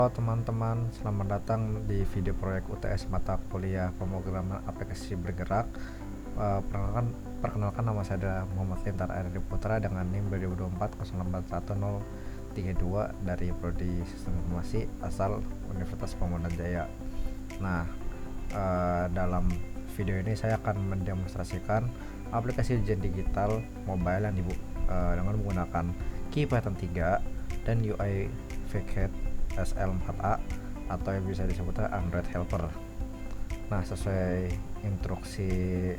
Halo teman-teman, selamat datang di video proyek UTS mata kuliah pemrograman aplikasi bergerak. Perkenalkan nama saya adalah Muhammad Lintar Ardi Putra dengan NIM 2024081032 dari Prodi Sistem Informasi asal Universitas Pamudaran Jaya. Nah, dalam video ini saya akan mendemonstrasikan aplikasi ujian digital mobile yang dengan menggunakan Key Python 3 dan UI VCAT SL4A atau yang bisa disebut Android Helper. Nah, sesuai instruksi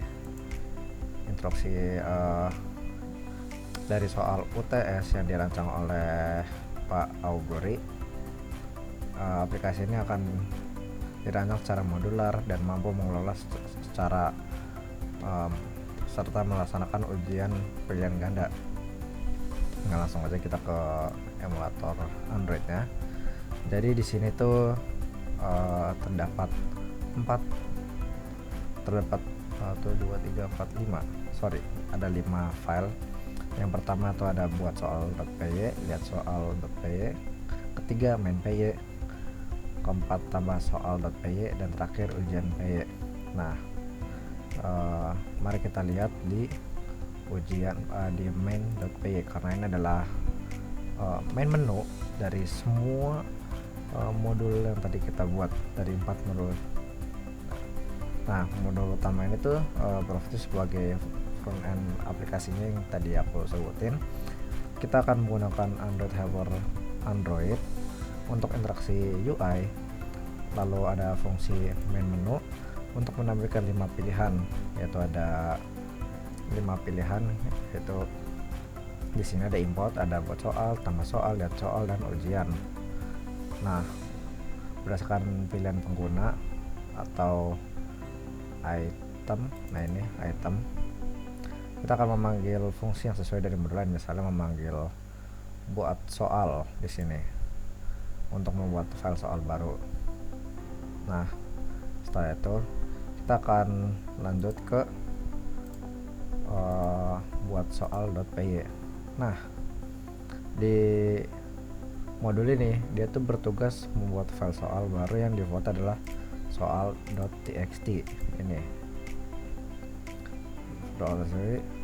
dari soal UTS yang dirancang oleh Pak Auguri, aplikasi ini akan dirancang secara modular dan mampu mengelola secara serta melaksanakan ujian pilihan ganda. Nah, langsung aja kita ke emulator Androidnya. Jadi di sini tuh terdapat 1, 2, 3, 4, 5. Ada 5 file. Yang pertama tuh ada buat soal.py, lihat soal.py. Ketiga main.py. Keempat tambah soal.py dan terakhir ujian.py. Nah, mari kita lihat di ujian di main.py karena ini adalah main menu dari semua modul yang tadi kita buat dari 4 modul. Nah, modul utama ini tuh berfungsi sebagai front end aplikasinya yang tadi aku sebutin. Kita akan menggunakan Android Helper Android untuk interaksi UI. Lalu ada fungsi main menu untuk menampilkan 5 pilihan, yaitu ada 5 pilihan, yaitu di sini ada import, ada buat soal, tambah soal, lihat soal, dan ujian. Nah, berdasarkan pilihan pengguna atau item, nah ini item, kita akan memanggil fungsi yang sesuai dari modul lain. Misalnya memanggil buat soal di sini untuk membuat file soal baru. Nah, setelah itu kita akan lanjut ke buat soal.py. Nah, di modul ini dia tuh bertugas membuat file soal baru yang dibuat adalah soal.txt ini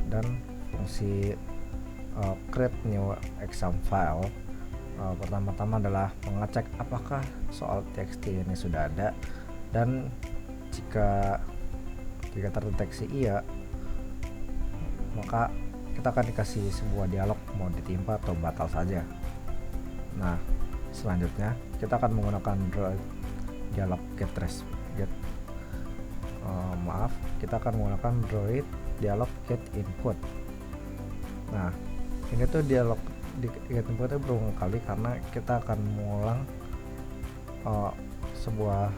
dan fungsi create new exam file. Pertama-tama adalah mengecek apakah soal txt ini sudah ada, dan jika terdeteksi iya, maka kita akan dikasih sebuah dialog mau ditimpa atau batal saja. Nah, selanjutnya kita akan menggunakan dialog kita akan menggunakan Droid dialog get input. Nah, ini tuh dialog get inputnya berulang kali karena kita akan mengulang sebuah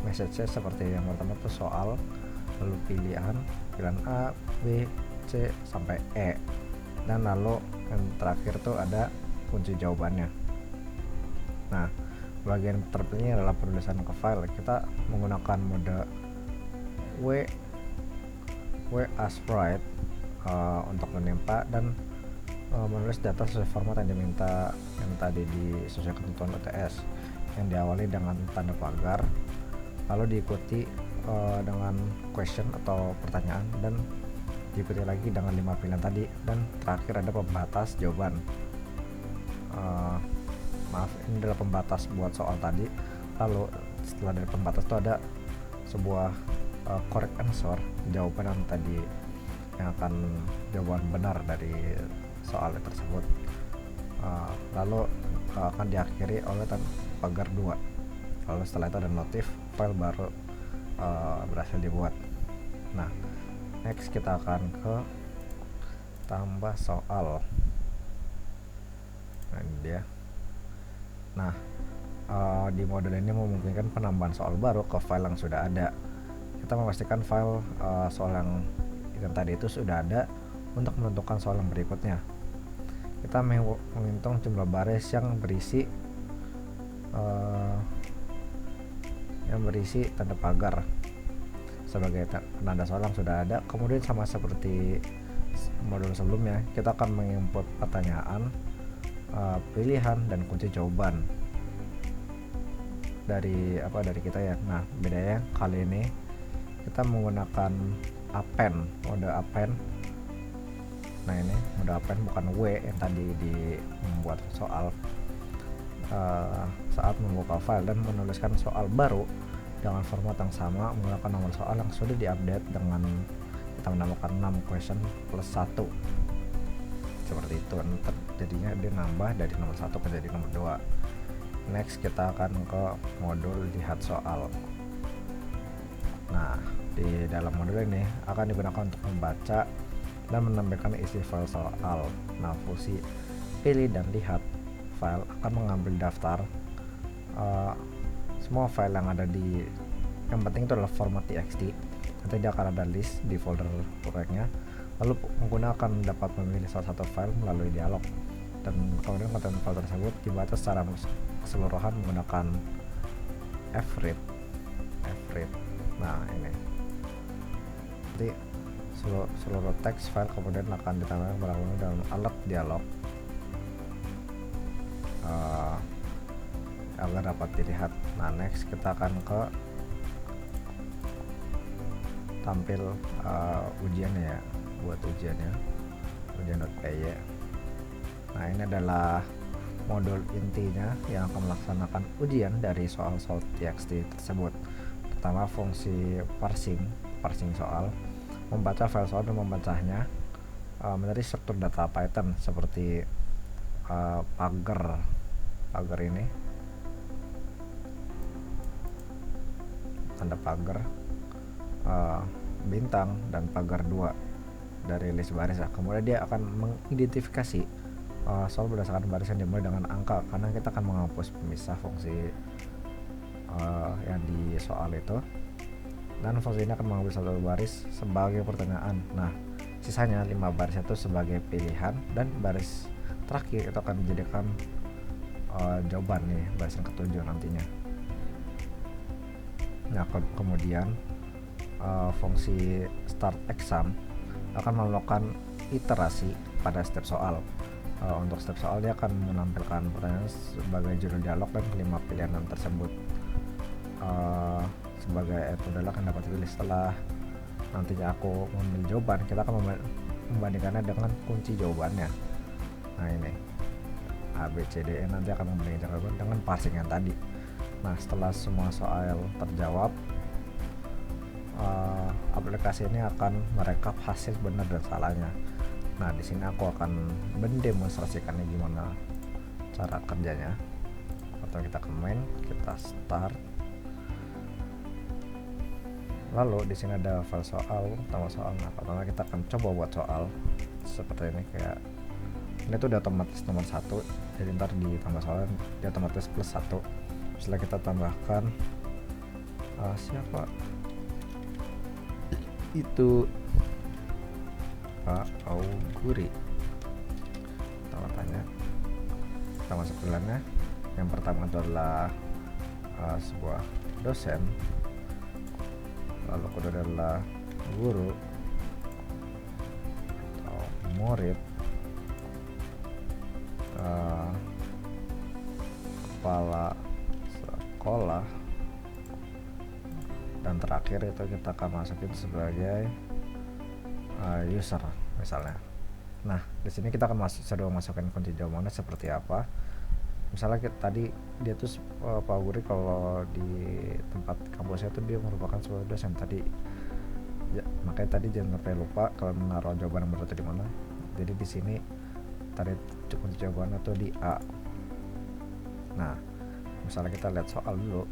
message seperti yang pertama tuh soal, lalu pilihan A, B, C sampai E, dan lalu yang terakhir tuh ada kunci jawabannya. Nah, bagian terpenting adalah penulisan ke file. Kita menggunakan mode W as write untuk menimpa dan menulis data sesuai format yang diminta yang tadi sesuai ketentuan UTS, yang diawali dengan tanda pagar, lalu diikuti dengan question atau pertanyaan, dan diikuti lagi dengan 5 pilihan tadi, dan terakhir ada pembatas jawaban. Ini adalah pembatas buat soal tadi. Lalu setelah dari pembatas itu ada sebuah correct answer, jawaban yang tadi yang akan jawaban benar dari soal tersebut. Lalu akan diakhiri oleh pagar 2. Lalu setelah itu ada notif file baru berhasil dibuat. Nah, next kita akan ke tambah soal. Nah, ini dia. Nah, di modul ini memungkinkan penambahan soal baru ke file yang sudah ada. Kita memastikan file soal yang tadi itu sudah ada untuk menentukan soal yang berikutnya. Kita menghitung jumlah baris yang berisi tanda pagar sebagai penanda soal yang sudah ada. Kemudian sama seperti modul sebelumnya, kita akan menginput pertanyaan, pilihan, dan kunci jawaban. dari kita ya. Nah, bedanya kali ini kita menggunakan append, mode append. Nah, ini mode append, bukan W yang tadi di membuat soal. Saat membuka file dan menuliskan soal baru dengan format yang sama menggunakan nomor soal yang sudah diupdate dengan kita menambahkan 6 question plus 1 seperti itu. Jadinya dia nambah dari nomor 1 ke jadi nomor 2. Next kita akan ke modul lihat soal. Nah, di dalam modul ini akan digunakan untuk membaca dan menampilkan isi file soal. Nah, fungsi pilih dan lihat file akan mengambil daftar semua file yang ada di, yang penting itu adalah format txt. Nanti dia akan ada list di folder proyeknya, lalu menggunakan dapat memilih salah satu file melalui dialog, dan kemudian konten file tersebut dibaca secara keseluruhan menggunakan fread. Nah, ini nanti seluruh teks file kemudian akan ditambahkan berulang-ulang dalam alat dialog agar dapat dilihat. Nah, next kita akan ke tampil ujiannya ya, buat ujiannya, ujian.py. Nah, ini adalah modul intinya yang akan melaksanakan ujian dari soal-soal txt tersebut. Pertama, fungsi parsing soal, membaca file soal dan membacanya menjadi struktur data Python seperti pagar ini, tanda pagar, bintang, dan pagar 2 dari list baris. Kemudian dia akan mengidentifikasi soal berdasarkan baris yang dimulai dengan angka, karena kita akan menghapus pemisah fungsi yang di soal itu, dan fungsi ini akan mengambil satu baris sebagai pertanyaan. Nah, sisanya 5 baris itu sebagai pilihan, dan baris terakhir itu akan dijadikan jawaban nih, baris yang ketujuh nantinya. Nah, kemudian fungsi start exam akan melakukan iterasi pada setiap soal. Untuk setiap soal dia akan menampilkan pertanyaan sebagai judul dialog dan 5 pilihan tersebut sebagai dialog yang dapat dipilih. Setelah nantinya aku memilih jawaban, kita akan membandingkannya dengan kunci jawabannya. Nah, ini A, B, C, D, E, nanti akan membandingkan jawaban dengan parsing yang tadi. Nah, setelah semua soal terjawab, aplikasi ini akan merekap hasil benar dan salahnya. Nah, di sini aku akan mendemonstrasikannya gimana cara kerjanya. Atau kita ke main, kita start. Lalu di sini ada file soal, tambah soal. Nah, pertama kita akan coba buat soal seperti ini, kayak ini tuh udah otomatis nomor 1, jadi ntar ditambah soal dia otomatis plus 1. Setelah kita tambahkan siapa itu, Pak Auguri, kita tanya, kita masuk pilihannya. Yang pertama itu adalah sebuah dosen, lalu kedua adalah guru atau murid, kepala sekolah, dan terakhir itu kita akan masukin sebagai user misalnya. Nah, di sini kita akan masukin kunci jawabannya seperti apa. Misalnya tadi dia tuh Pak Guri kalau di tempat kampusnya tuh dia merupakan sebuah dosen tadi ya, makanya tadi jangan sampai lupa kalau menaruh jawaban yang benar di mana. Jadi di sini tadi kunci jawabannya tuh di A. Nah, misalnya kita lihat soal dulu.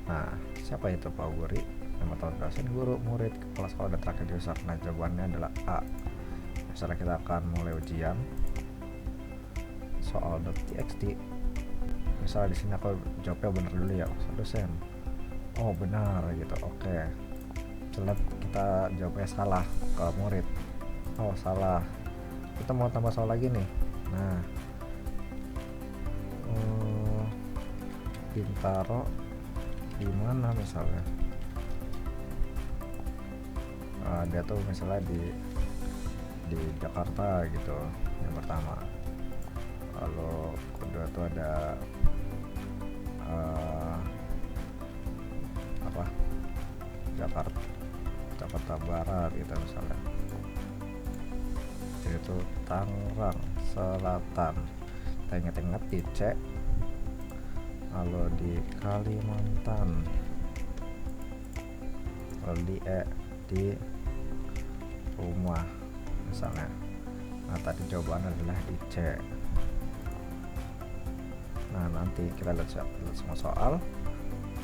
Nah, siapa itu Pak Guri? Nama tahun dosen, guru, murid, kepala sekolah, dan terakhir user. Nah, jawabannya adalah A. Misalnya kita akan mulai ujian soal.txt. Misalnya di sini aku jawabnya benar dulu ya, dosen. Oh, benar gitu. Oke. Setelah kita jawabnya salah ke murid. Oh, salah. Kita mau tambah soal lagi nih. Nah, Bintaro di mana misalnya? Dia tuh misalnya di Jakarta gitu, yang pertama. Lalu kedua tuh ada eh, apa Jakarta Barat gitu misalnya. Itu Tangerang Selatan, kita ingat-ingat di C. Lalu di Kalimantan, lalu di E di rumah misalnya. Nah tadi jawaban adalah di C. Nah nanti kita lihat semua soal,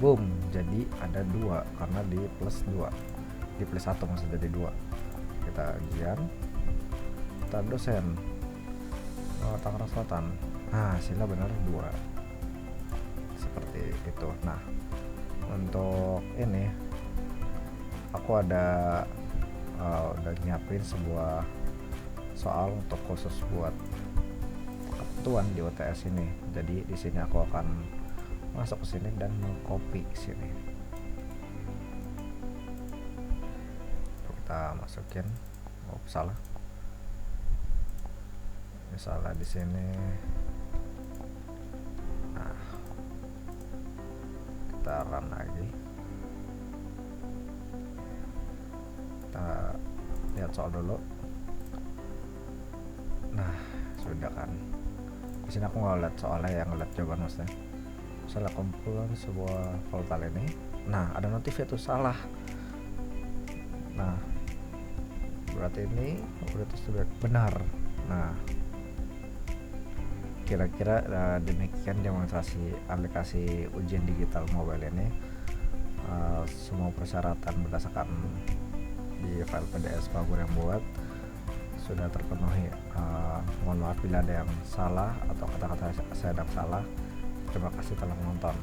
boom, jadi ada 2 karena di plus 2, di plus 1 maksudnya jadi 2. Kita ujian, kita dosen Tangerang Selatan. Nah hasilnya benar 2, seperti itu. Nah untuk ini aku udah nyiapin sebuah soal untuk khusus buat ketentuan di UTS ini. Jadi di sini aku akan masuk ke sini dan mengcopy ke sini. Kita masukin, salah. Misalnya di sini. Nah, kita run lagi. Kita lihat soal dulu. Nah, sudah kan. Di sini aku nggak lihat soalnya, yang ngeliat jawaban maksudnya. Misalnya kumpulan sebuah volatile ini. Nah, ada notif itu salah. Nah, berarti ini sudah benar. Nah, kira-kira demikian demonstrasi aplikasi ujian digital mobile ini. Semua persyaratan berdasarkan di file PDF Bagur yang buat sudah terpenuhi. Mohon maaf bila ada yang salah atau kata-kata saya ada salah. Terima kasih telah menonton.